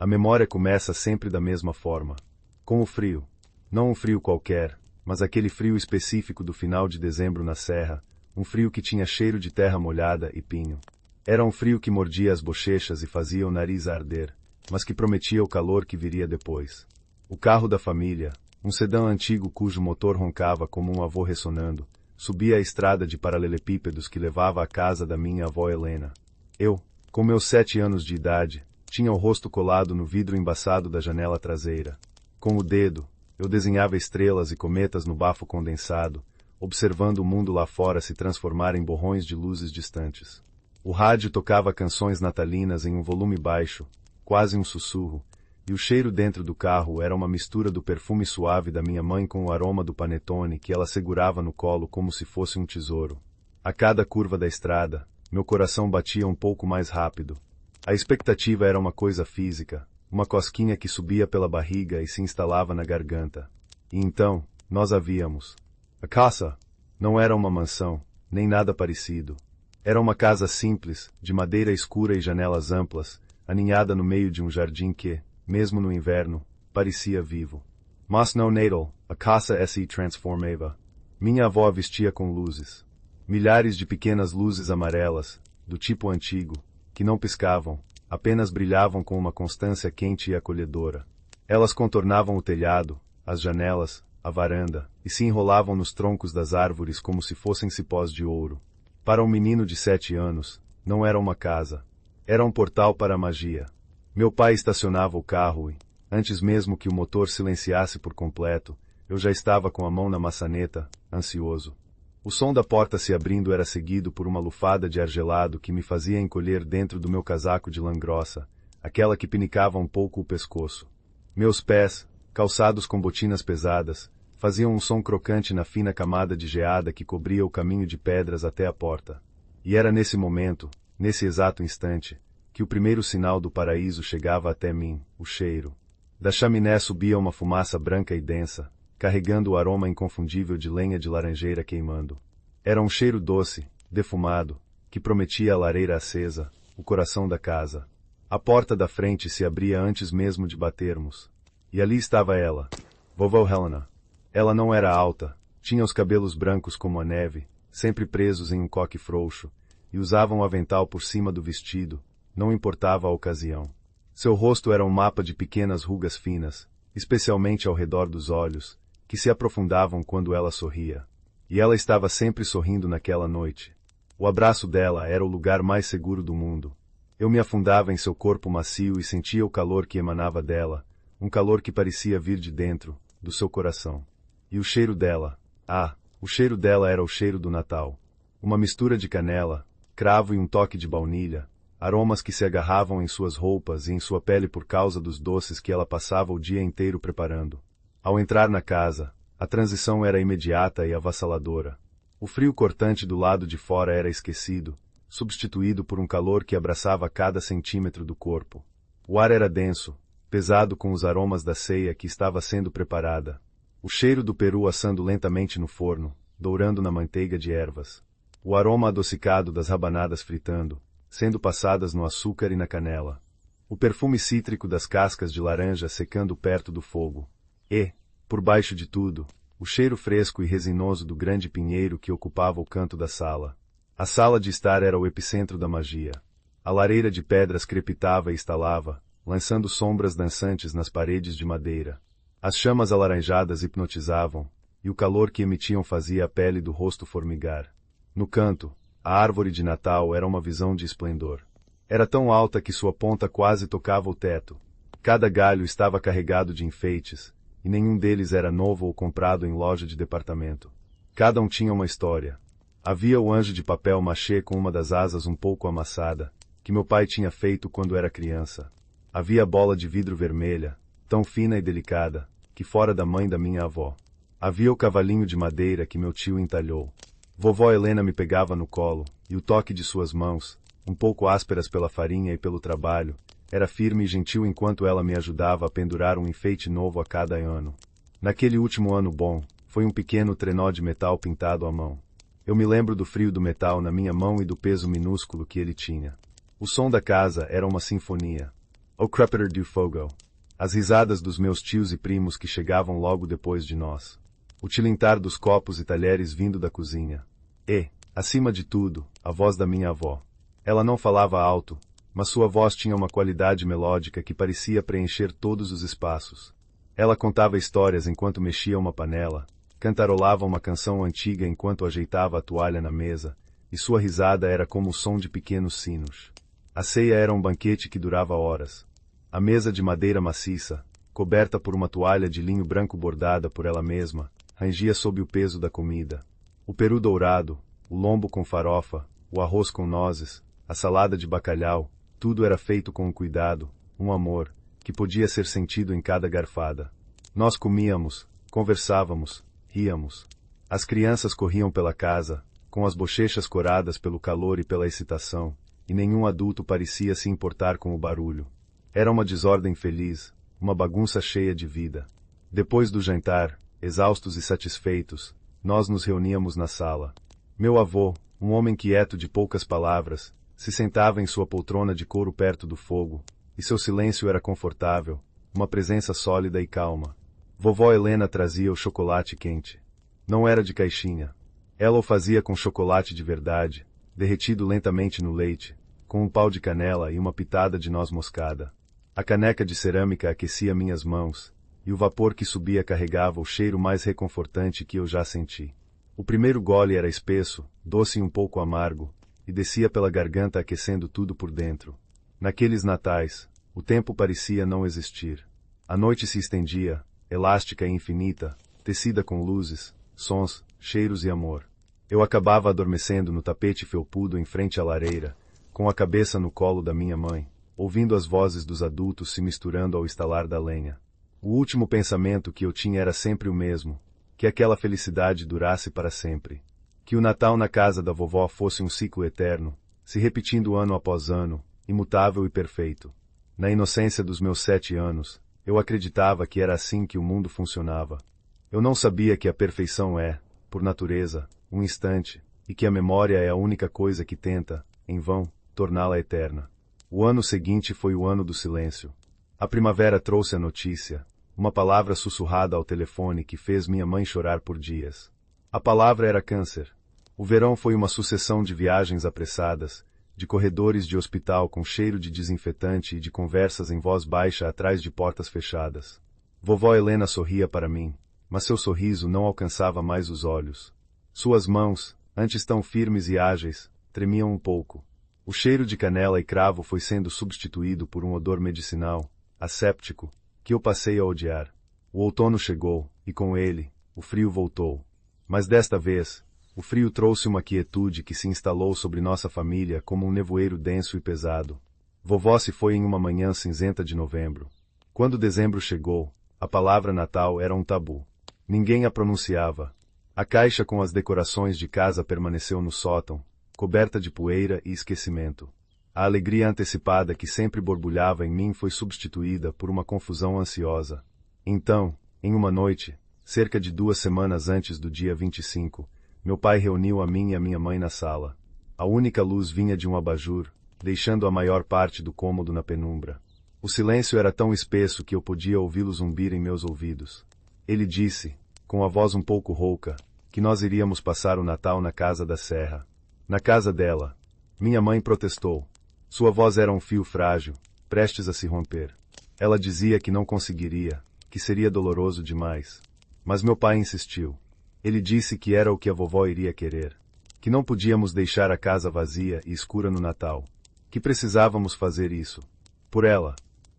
A memória começa sempre da mesma forma. Com o frio. Não um frio qualquer, mas aquele frio específico do final de dezembro na serra, um frio que tinha cheiro de terra molhada e pinho. Era um frio que mordia as bochechas e fazia o nariz arder, mas que prometia o calor que viria depois. O carro da família, um sedã antigo cujo motor roncava como um avô ressonando, subia a estrada de paralelepípedos que levava à casa da minha avó Helena. Eu, com meus 7 anos de idade, tinha o rosto colado no vidro embaçado da janela traseira. Com o dedo, eu desenhava estrelas e cometas no bafo condensado, observando o mundo lá fora se transformar em borrões de luzes distantes. O rádio tocava canções natalinas em um volume baixo, quase um sussurro, e o cheiro dentro do carro era uma mistura do perfume suave da minha mãe com o aroma do panetone que ela segurava no colo como se fosse um tesouro. A cada curva da estrada, meu coração batia um pouco mais rápido. A expectativa era uma coisa física, uma cosquinha que subia pela barriga e se instalava na garganta. E então, nós a víamos. A casa não era uma mansão, nem nada parecido. Era uma casa simples, de madeira escura e janelas amplas, aninhada no meio de um jardim que, mesmo no inverno, parecia vivo. Mas no Natal, a casa se transformava. Minha avó vestia com luzes. Milhares de pequenas luzes amarelas, do tipo antigo, que não piscavam, apenas brilhavam com uma constância quente e acolhedora. Elas contornavam o telhado, as janelas, a varanda, e se enrolavam nos troncos das árvores como se fossem cipós de ouro. Para um menino de 7 anos, não era uma casa. Era um portal para a magia. Meu pai estacionava o carro e, antes mesmo que o motor silenciasse por completo, eu já estava com a mão na maçaneta, ansioso. O som da porta se abrindo era seguido por uma lufada de ar gelado que me fazia encolher dentro do meu casaco de lã grossa, aquela que pinicava um pouco o pescoço. Meus pés, calçados com botinas pesadas, faziam um som crocante na fina camada de geada que cobria o caminho de pedras até a porta. E era nesse momento, nesse exato instante, que o primeiro sinal do paraíso chegava até mim, o cheiro. Da chaminé subia uma fumaça branca e densa, carregando o aroma inconfundível de lenha de laranjeira queimando. Era um cheiro doce, defumado, que prometia a lareira acesa, o coração da casa. A porta da frente se abria antes mesmo de batermos. E ali estava ela, vovó Helena. Ela não era alta, tinha os cabelos brancos como a neve, sempre presos em um coque frouxo, e usava um avental por cima do vestido, não importava a ocasião. Seu rosto era um mapa de pequenas rugas finas, especialmente ao redor dos olhos, que se aprofundavam quando ela sorria. E ela estava sempre sorrindo naquela noite. O abraço dela era o lugar mais seguro do mundo. Eu me afundava em seu corpo macio e sentia o calor que emanava dela, um calor que parecia vir de dentro, do seu coração. E o cheiro dela, o cheiro dela era o cheiro do Natal. Uma mistura de canela, cravo e um toque de baunilha, aromas que se agarravam em suas roupas e em sua pele por causa dos doces que ela passava o dia inteiro preparando. Ao entrar na casa, a transição era imediata e avassaladora. O frio cortante do lado de fora era esquecido, substituído por um calor que abraçava cada centímetro do corpo. O ar era denso, pesado com os aromas da ceia que estava sendo preparada. O cheiro do peru assando lentamente no forno, dourando na manteiga de ervas. O aroma adocicado das rabanadas fritando, sendo passadas no açúcar e na canela. O perfume cítrico das cascas de laranja secando perto do fogo. E, por baixo de tudo, o cheiro fresco e resinoso do grande pinheiro que ocupava o canto da sala. A sala de estar era o epicentro da magia. A lareira de pedras crepitava e estalava, lançando sombras dançantes nas paredes de madeira. As chamas alaranjadas hipnotizavam, e o calor que emitiam fazia a pele do rosto formigar. No canto, a árvore de Natal era uma visão de esplendor. Era tão alta que sua ponta quase tocava o teto. Cada galho estava carregado de enfeites, e nenhum deles era novo ou comprado em loja de departamento. Cada um tinha uma história. Havia o anjo de papel machê com uma das asas um pouco amassada, que meu pai tinha feito quando era criança. Havia a bola de vidro vermelha, tão fina e delicada, que fora da mãe da minha avó. Havia o cavalinho de madeira que meu tio entalhou. Vovó Helena me pegava no colo, e o toque de suas mãos, um pouco ásperas pela farinha e pelo trabalho, era firme e gentil enquanto ela me ajudava a pendurar um enfeite novo a cada ano. Naquele último ano bom, foi um pequeno trenó de metal pintado à mão. Eu me lembro do frio do metal na minha mão e do peso minúsculo que ele tinha. O som da casa era uma sinfonia. O crepitar do fogo. As risadas dos meus tios e primos que chegavam logo depois de nós. O tilintar dos copos e talheres vindo da cozinha. E, acima de tudo, a voz da minha avó. Ela não falava alto, mas sua voz tinha uma qualidade melódica que parecia preencher todos os espaços. Ela contava histórias enquanto mexia uma panela, cantarolava uma canção antiga enquanto ajeitava a toalha na mesa, e sua risada era como o som de pequenos sinos. A ceia era um banquete que durava horas. A mesa de madeira maciça, coberta por uma toalha de linho branco bordada por ela mesma, rangia sob o peso da comida. O peru dourado, o lombo com farofa, o arroz com nozes, a salada de bacalhau, tudo era feito com um cuidado, um amor, que podia ser sentido em cada garfada. Nós comíamos, conversávamos, ríamos. As crianças corriam pela casa, com as bochechas coradas pelo calor e pela excitação, e nenhum adulto parecia se importar com o barulho. Era uma desordem feliz, uma bagunça cheia de vida. Depois do jantar, exaustos e satisfeitos, nós nos reuníamos na sala. Meu avô, um homem quieto de poucas palavras, se sentava em sua poltrona de couro perto do fogo, e seu silêncio era confortável, uma presença sólida e calma. Vovó Helena trazia o chocolate quente. Não era de caixinha. Ela o fazia com chocolate de verdade, derretido lentamente no leite, com um pau de canela e uma pitada de noz moscada. A caneca de cerâmica aquecia minhas mãos, e o vapor que subia carregava o cheiro mais reconfortante que eu já senti. O primeiro gole era espesso, doce e um pouco amargo, e descia pela garganta aquecendo tudo por dentro. Naqueles natais, o tempo parecia não existir. A noite se estendia, elástica e infinita, tecida com luzes, sons, cheiros e amor. Eu acabava adormecendo no tapete felpudo em frente à lareira, com a cabeça no colo da minha mãe, ouvindo as vozes dos adultos se misturando ao estalar da lenha. O último pensamento que eu tinha era sempre o mesmo, que aquela felicidade durasse para sempre. Que o Natal na casa da vovó fosse um ciclo eterno, se repetindo ano após ano, imutável e perfeito. Na inocência dos meus 7 anos, eu acreditava que era assim que o mundo funcionava. Eu não sabia que a perfeição é, por natureza, um instante, e que a memória é a única coisa que tenta, em vão, torná-la eterna. O ano seguinte foi o ano do silêncio. A primavera trouxe a notícia, uma palavra sussurrada ao telefone que fez minha mãe chorar por dias. A palavra era câncer. O verão foi uma sucessão de viagens apressadas, de corredores de hospital com cheiro de desinfetante e de conversas em voz baixa atrás de portas fechadas. Vovó Helena sorria para mim, mas seu sorriso não alcançava mais os olhos. Suas mãos, antes tão firmes e ágeis, tremiam um pouco. O cheiro de canela e cravo foi sendo substituído por um odor medicinal, asséptico, que eu passei a odiar. O outono chegou, e com ele, o frio voltou. Mas desta vez, o frio trouxe uma quietude que se instalou sobre nossa família como um nevoeiro denso e pesado. Vovó se foi em uma manhã cinzenta de novembro. Quando dezembro chegou, a palavra Natal era um tabu. Ninguém a pronunciava. A caixa com as decorações de casa permaneceu no sótão, coberta de poeira e esquecimento. A alegria antecipada que sempre borbulhava em mim foi substituída por uma confusão ansiosa. Então, em uma noite, cerca de 2 semanas antes do dia 25, meu pai reuniu a mim e a minha mãe na sala. A única luz vinha de um abajur, deixando a maior parte do cômodo na penumbra. O silêncio era tão espesso que eu podia ouvi-lo zumbir em meus ouvidos. Ele disse, com a voz um pouco rouca, que nós iríamos passar o Natal na casa da Serra. Na casa dela. Minha mãe protestou. Sua voz era um fio frágil, prestes a se romper. Ela dizia que não conseguiria, que seria doloroso demais. Mas meu pai insistiu. Ele disse que era o que a vovó iria querer. Que não podíamos deixar a casa vazia e escura no Natal. Que precisávamos fazer isso. Por ela.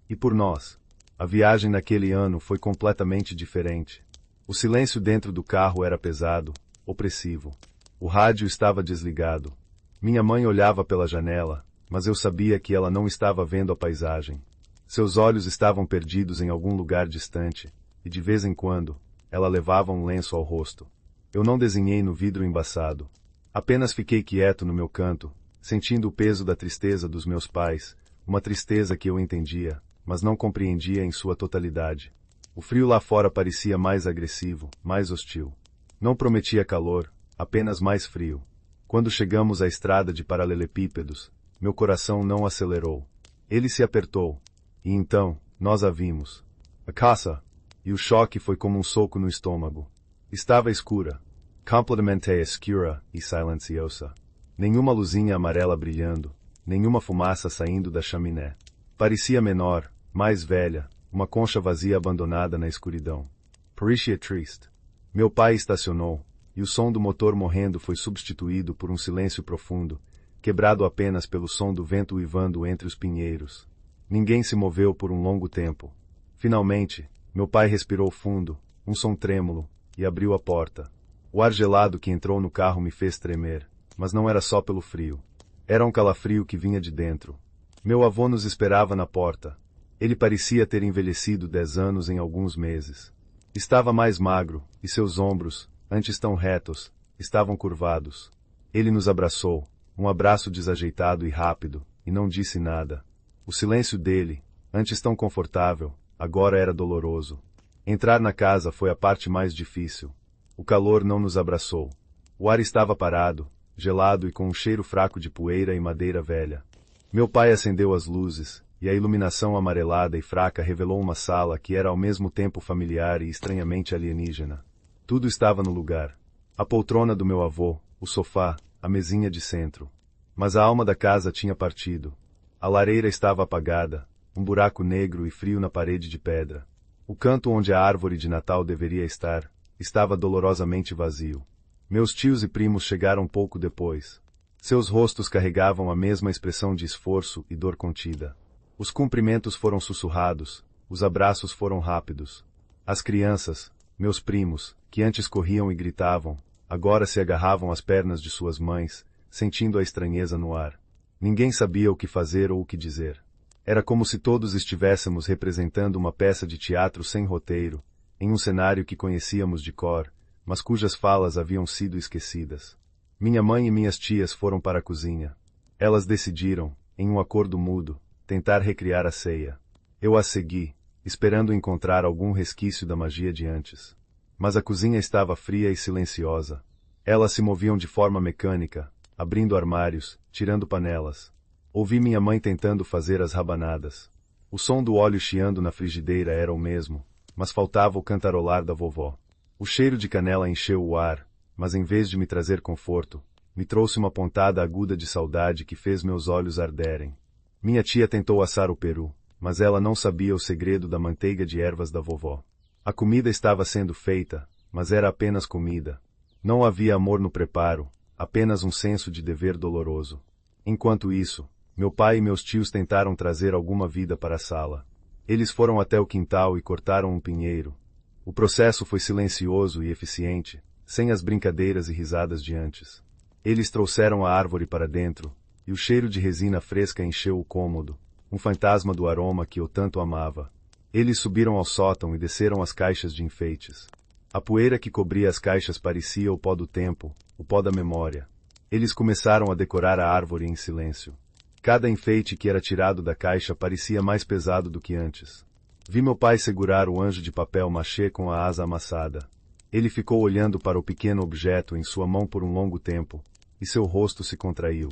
E por nós. A viagem naquele ano foi completamente diferente. O silêncio dentro do carro era pesado, opressivo. O rádio estava desligado. Minha mãe olhava pela janela, mas eu sabia que ela não estava vendo a paisagem. Seus olhos estavam perdidos em algum lugar distante, e de vez em quando, ela levava um lenço ao rosto. Eu não desenhei no vidro embaçado. Apenas fiquei quieto no meu canto, sentindo o peso da tristeza dos meus pais, uma tristeza que eu entendia, mas não compreendia em sua totalidade. O frio lá fora parecia mais agressivo, mais hostil. Não prometia calor, apenas mais frio. Quando chegamos à estrada de paralelepípedos, meu coração não acelerou. Ele se apertou. E então, nós a vimos. A caça! E o choque foi como um soco no estômago. Estava escura. Completamente escura e silenciosa. Nenhuma luzinha amarela brilhando, nenhuma fumaça saindo da chaminé. Parecia menor, mais velha, uma concha vazia abandonada na escuridão. Parecia triste. Meu pai estacionou, e o som do motor morrendo foi substituído por um silêncio profundo, quebrado apenas pelo som do vento uivando entre os pinheiros. Ninguém se moveu por um longo tempo. Finalmente, meu pai respirou fundo, um som trêmulo, e abriu a porta. O ar gelado que entrou no carro me fez tremer, mas não era só pelo frio. Era um calafrio que vinha de dentro. Meu avô nos esperava na porta. Ele parecia ter envelhecido 10 anos em alguns meses. Estava mais magro, e seus ombros, antes tão retos, estavam curvados. Ele nos abraçou, um abraço desajeitado e rápido, e não disse nada. O silêncio dele, antes tão confortável, agora era doloroso. Entrar na casa foi a parte mais difícil. O calor não nos abraçou. O ar estava parado, gelado e com um cheiro fraco de poeira e madeira velha. Meu pai acendeu as luzes, e a iluminação amarelada e fraca revelou uma sala que era ao mesmo tempo familiar e estranhamente alienígena. Tudo estava no lugar. A poltrona do meu avô, o sofá, a mesinha de centro. Mas a alma da casa tinha partido. A lareira estava apagada, um buraco negro e frio na parede de pedra. O canto onde a árvore de Natal deveria estar, estava dolorosamente vazio. Meus tios e primos chegaram pouco depois. Seus rostos carregavam a mesma expressão de esforço e dor contida. Os cumprimentos foram sussurrados, os abraços foram rápidos. As crianças, meus primos, que antes corriam e gritavam, agora se agarravam às pernas de suas mães, sentindo a estranheza no ar. Ninguém sabia o que fazer ou o que dizer. Era como se todos estivéssemos representando uma peça de teatro sem roteiro, em um cenário que conhecíamos de cor, mas cujas falas haviam sido esquecidas. Minha mãe e minhas tias foram para a cozinha. Elas decidiram, em um acordo mudo, tentar recriar a ceia. Eu as segui, esperando encontrar algum resquício da magia de antes. Mas a cozinha estava fria e silenciosa. Elas se moviam de forma mecânica, abrindo armários, tirando panelas. Ouvi minha mãe tentando fazer as rabanadas. O som do óleo chiando na frigideira era o mesmo, mas faltava o cantarolar da vovó. O cheiro de canela encheu o ar, mas em vez de me trazer conforto, me trouxe uma pontada aguda de saudade que fez meus olhos arderem. Minha tia tentou assar o peru, mas ela não sabia o segredo da manteiga de ervas da vovó. A comida estava sendo feita, mas era apenas comida. Não havia amor no preparo, apenas um senso de dever doloroso. Enquanto isso, meu pai e meus tios tentaram trazer alguma vida para a sala. Eles foram até o quintal e cortaram um pinheiro. O processo foi silencioso e eficiente, sem as brincadeiras e risadas de antes. Eles trouxeram a árvore para dentro, e o cheiro de resina fresca encheu o cômodo, um fantasma do aroma que eu tanto amava. Eles subiram ao sótão e desceram as caixas de enfeites. A poeira que cobria as caixas parecia o pó do tempo, o pó da memória. Eles começaram a decorar a árvore em silêncio. Cada enfeite que era tirado da caixa parecia mais pesado do que antes. Vi meu pai segurar o anjo de papel machê com a asa amassada. Ele ficou olhando para o pequeno objeto em sua mão por um longo tempo, e seu rosto se contraiu.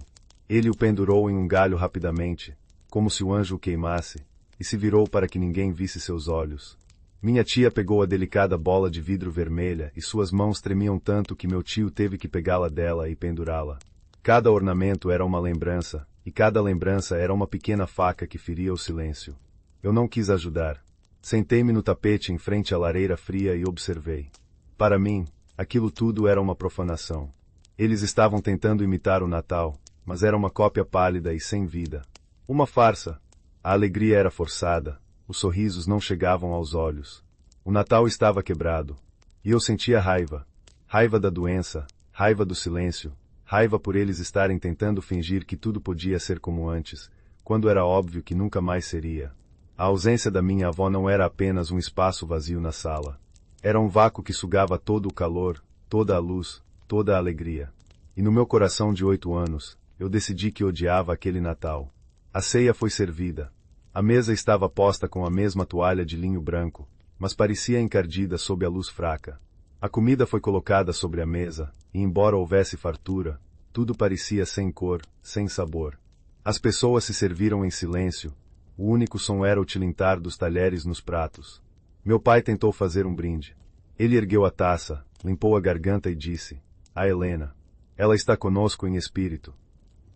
Ele o pendurou em um galho rapidamente, como se o anjo o queimasse, e se virou para que ninguém visse seus olhos. Minha tia pegou a delicada bola de vidro vermelha e suas mãos tremiam tanto que meu tio teve que pegá-la dela e pendurá-la. Cada ornamento era uma lembrança, e cada lembrança era uma pequena faca que feria o silêncio. Eu não quis ajudar. Sentei-me no tapete em frente à lareira fria e observei. Para mim, aquilo tudo era uma profanação. Eles estavam tentando imitar o Natal, mas era uma cópia pálida e sem vida. Uma farsa. A alegria era forçada, os sorrisos não chegavam aos olhos. O Natal estava quebrado. E eu sentia raiva. Raiva da doença, raiva do silêncio, raiva por eles estarem tentando fingir que tudo podia ser como antes, quando era óbvio que nunca mais seria. A ausência da minha avó não era apenas um espaço vazio na sala. Era um vácuo que sugava todo o calor, toda a luz, toda a alegria. E no meu coração de 8 anos, eu decidi que odiava aquele Natal. A ceia foi servida. A mesa estava posta com a mesma toalha de linho branco, mas parecia encardida sob a luz fraca. A comida foi colocada sobre a mesa, e embora houvesse fartura, tudo parecia sem cor, sem sabor. As pessoas se serviram em silêncio, O único som era o tilintar dos talheres nos pratos. Meu pai tentou fazer um brinde. Ele ergueu a taça, limpou a garganta e disse: "A Helena. Ela está conosco em espírito."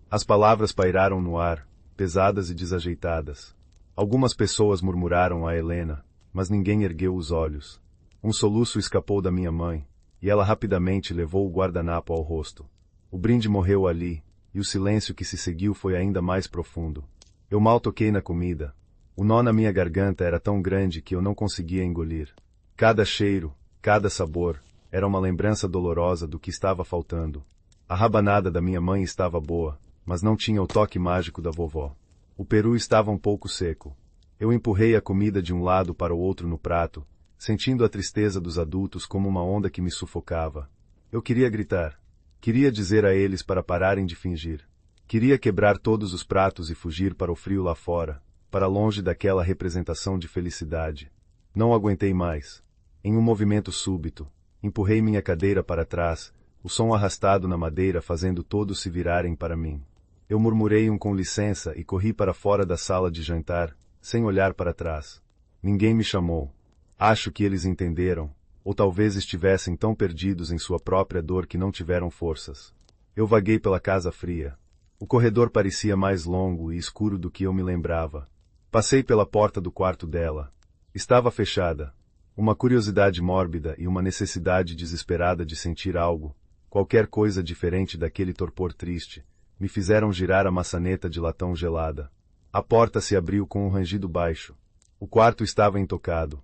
As palavras pairaram no ar, pesadas e desajeitadas. Algumas pessoas murmuraram a Helena, mas ninguém ergueu os olhos. Um soluço escapou da minha mãe, e ela rapidamente levou o guardanapo ao rosto. O brinde morreu ali, e o silêncio que se seguiu foi ainda mais profundo. Eu mal toquei na comida. O nó na minha garganta era tão grande que eu não conseguia engolir. Cada cheiro, cada sabor, era uma lembrança dolorosa do que estava faltando. A rabanada da minha mãe estava boa, mas não tinha o toque mágico da vovó. O peru estava um pouco seco. Eu empurrei a comida de um lado para o outro no prato, sentindo a tristeza dos adultos como uma onda que me sufocava. Eu queria gritar. Queria dizer a eles para pararem de fingir. Queria quebrar todos os pratos e fugir para o frio lá fora, para longe daquela representação de felicidade. Não aguentei mais. Em um movimento súbito, empurrei minha cadeira para trás, o som arrastado na madeira fazendo todos se virarem para mim. Eu murmurei um com licença e corri para fora da sala de jantar, sem olhar para trás. Ninguém me chamou. Acho que eles entenderam, ou talvez estivessem tão perdidos em sua própria dor que não tiveram forças. Eu vaguei pela casa fria. O corredor parecia mais longo e escuro do que eu me lembrava. Passei pela porta do quarto dela. Estava fechada. Uma curiosidade mórbida e uma necessidade desesperada de sentir algo, qualquer coisa diferente daquele torpor triste, me fizeram girar a maçaneta de latão gelada. A porta se abriu com um rangido baixo. O quarto estava intocado.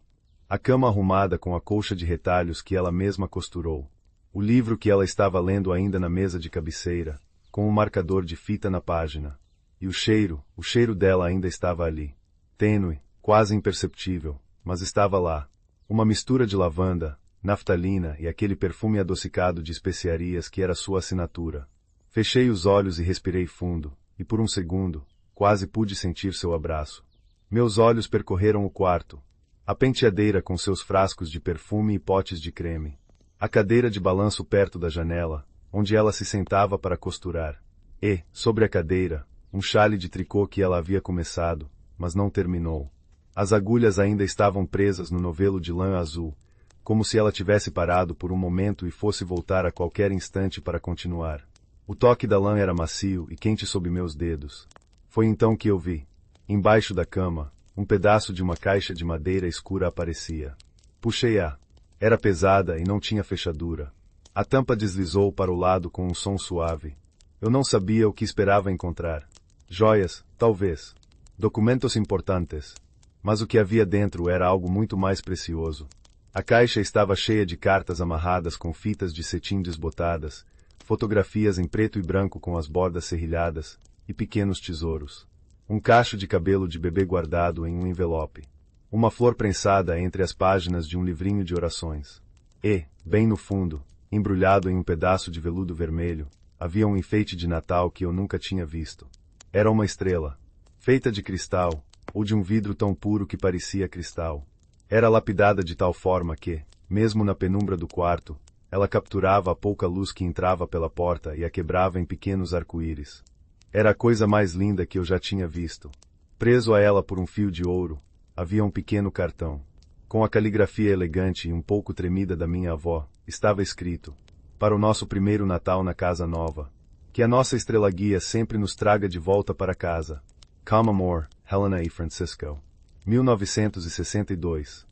A cama arrumada com a colcha de retalhos que ela mesma costurou. O livro que ela estava lendo ainda na mesa de cabeceira, com um marcador de fita na página. E o cheiro dela ainda estava ali. Tênue, quase imperceptível, mas estava lá. Uma mistura de lavanda, naftalina e aquele perfume adocicado de especiarias que era sua assinatura. Fechei os olhos e respirei fundo, e por um segundo, quase pude sentir seu abraço. Meus olhos percorreram o quarto. A penteadeira com seus frascos de perfume e potes de creme. A cadeira de balanço perto da janela, onde ela se sentava para costurar. E, sobre a cadeira, um chale de tricô que ela havia começado, mas não terminou. As agulhas ainda estavam presas no novelo de lã azul, como se ela tivesse parado por um momento e fosse voltar a qualquer instante para continuar. O toque da lã era macio e quente sob meus dedos. Foi então que eu vi. Embaixo da cama, um pedaço de uma caixa de madeira escura aparecia. Puxei-a. Era pesada e não tinha fechadura. A tampa deslizou para o lado com um som suave. Eu não sabia o que esperava encontrar. Joias, talvez. Documentos importantes. Mas o que havia dentro era algo muito mais precioso. A caixa estava cheia de cartas amarradas com fitas de cetim desbotadas, fotografias em preto e branco com as bordas serrilhadas, e pequenos tesouros. Um cacho de cabelo de bebê guardado em um envelope. Uma flor prensada entre as páginas de um livrinho de orações. E, bem no fundo, embrulhado em um pedaço de veludo vermelho, havia um enfeite de Natal que eu nunca tinha visto. Era uma estrela, feita de cristal, ou de um vidro tão puro que parecia cristal. Era lapidada de tal forma que, mesmo na penumbra do quarto, ela capturava a pouca luz que entrava pela porta e a quebrava em pequenos arco-íris. Era a coisa mais linda que eu já tinha visto. Preso a ela por um fio de ouro, havia um pequeno cartão. Com a caligrafia elegante e um pouco tremida da minha avó, estava escrito: "Para o nosso primeiro Natal na casa nova. Que a nossa estrela-guia sempre nos traga de volta para casa. Calm Amor, Helena e Francisco. 1962.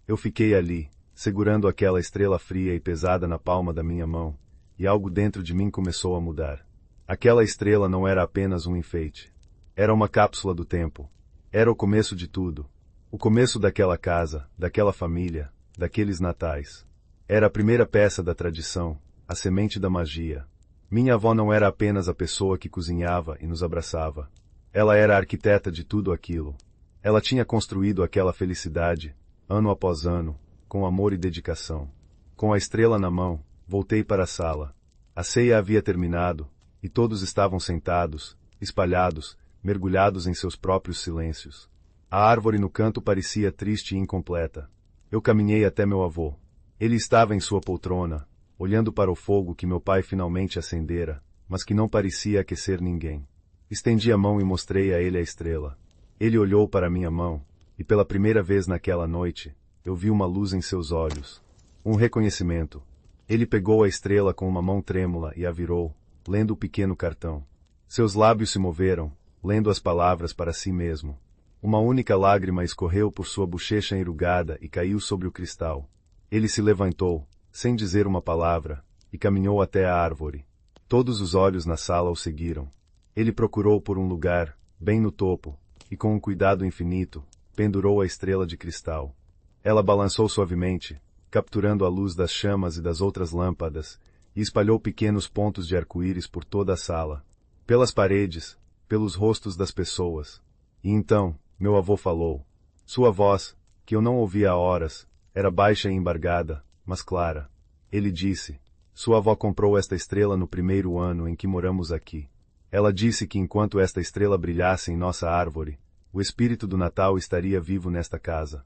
Eu fiquei ali, segurando aquela estrela fria e pesada na palma da minha mão, e algo dentro de mim começou a mudar. Aquela estrela não era apenas um enfeite. Era uma cápsula do tempo. Era o começo de tudo. O começo daquela casa, daquela família, daqueles natais. Era a primeira peça da tradição, a semente da magia. Minha avó não era apenas a pessoa que cozinhava e nos abraçava. Ela era a arquiteta de tudo aquilo. Ela tinha construído aquela felicidade, ano após ano, com amor e dedicação. Com a estrela na mão, voltei para a sala. A ceia havia terminado, e todos estavam sentados, espalhados, mergulhados em seus próprios silêncios. A árvore no canto parecia triste e incompleta. Eu caminhei até meu avô. Ele estava em sua poltrona, olhando para o fogo que meu pai finalmente acendera, mas que não parecia aquecer ninguém. Estendi a mão e mostrei a ele a estrela. Ele olhou para minha mão, e pela primeira vez naquela noite, eu vi uma luz em seus olhos. Um reconhecimento. Ele pegou a estrela com uma mão trêmula e a virou, lendo o pequeno cartão. Seus lábios se moveram, lendo as palavras para si mesmo. Uma única lágrima escorreu por sua bochecha enrugada e caiu sobre o cristal. Ele se levantou, sem dizer uma palavra, e caminhou até a árvore. Todos os olhos na sala o seguiram. Ele procurou por um lugar, bem no topo, e com um cuidado infinito, pendurou a estrela de cristal. Ela balançou suavemente, capturando a luz das chamas e das outras lâmpadas, e espalhou pequenos pontos de arco-íris por toda a sala. Pelas paredes, pelos rostos das pessoas. E então, meu avô falou. Sua voz, que eu não ouvia há horas, era baixa e embargada, mas clara. Ele disse, sua avó comprou esta estrela no primeiro ano em que moramos aqui. Ela disse que enquanto esta estrela brilhasse em nossa árvore, o espírito do Natal estaria vivo nesta casa.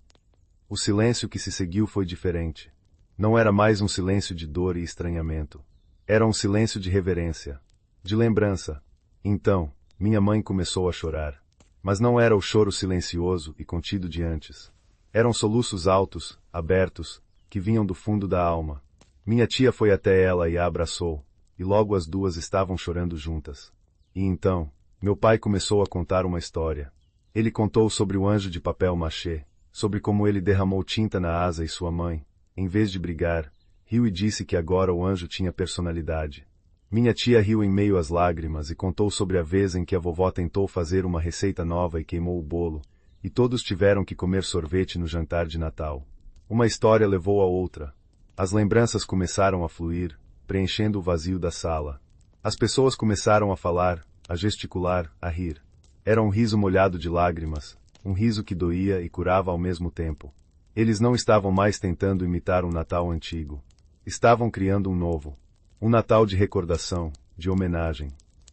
O silêncio que se seguiu foi diferente. Não era mais um silêncio de dor e estranhamento. Era um silêncio de reverência, de lembrança. Então, minha mãe começou a chorar. Mas não era o choro silencioso e contido de antes. Eram soluços altos, abertos, que vinham do fundo da alma. Minha tia foi até ela e a abraçou, e logo as duas estavam chorando juntas. E então, meu pai começou a contar uma história. Ele contou sobre o anjo de papel machê, sobre como ele derramou tinta na asa e sua mãe, em vez de brigar, riu e disse que agora o anjo tinha personalidade. Minha tia riu em meio às lágrimas e contou sobre a vez em que a vovó tentou fazer uma receita nova e queimou o bolo, e todos tiveram que comer sorvete no jantar de Natal. Uma história levou a outra. As lembranças começaram a fluir, preenchendo o vazio da sala. As pessoas começaram a falar, a gesticular, a rir. Era um riso molhado de lágrimas, um riso que doía e curava ao mesmo tempo. Eles não estavam mais tentando imitar um Natal antigo. Estavam criando um novo. Um Natal de recordação, de homenagem.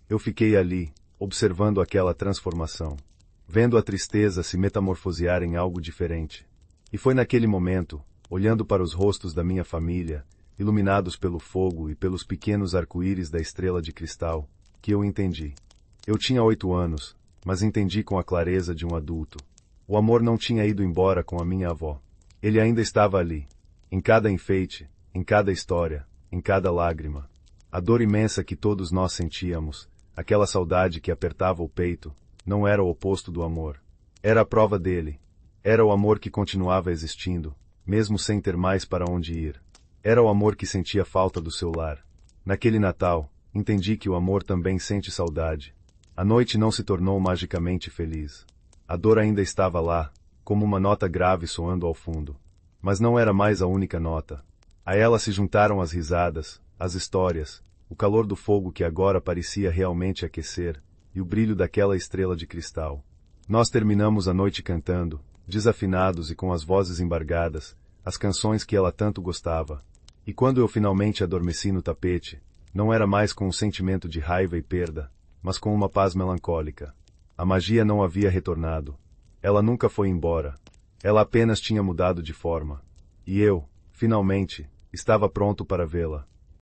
Eu fiquei ali, observando aquela transformação, vendo a tristeza se metamorfosear em algo diferente. E foi naquele momento, olhando para os rostos da minha família, iluminados pelo fogo e pelos pequenos arco-íris da estrela de cristal, que eu entendi. Eu tinha 8 anos, mas entendi com a clareza de um adulto. O amor não tinha ido embora com a minha avó. Ele ainda estava ali, em cada enfeite, em cada história, em cada lágrima. A dor imensa que todos nós sentíamos, aquela saudade que apertava o peito, não era o oposto do amor. Era a prova dele. Era o amor que continuava existindo, mesmo sem ter mais para onde ir. Era o amor que sentia falta do seu lar. Naquele Natal, entendi que o amor também sente saudade. A noite não se tornou magicamente feliz. A dor ainda estava lá, como uma nota grave soando ao fundo. Mas não era mais a única nota. A ela se juntaram as risadas, as histórias, o calor do fogo que agora parecia realmente aquecer, e o brilho daquela estrela de cristal. Nós terminamos a noite cantando, desafinados e com as vozes embargadas, as canções que ela tanto gostava. E quando eu finalmente adormeci no tapete, não era mais com um sentimento de raiva e perda, mas com uma paz melancólica. A magia não havia retornado. Ela nunca foi embora. Ela apenas tinha mudado de forma. E eu, finalmente, estava pronto para vê-la.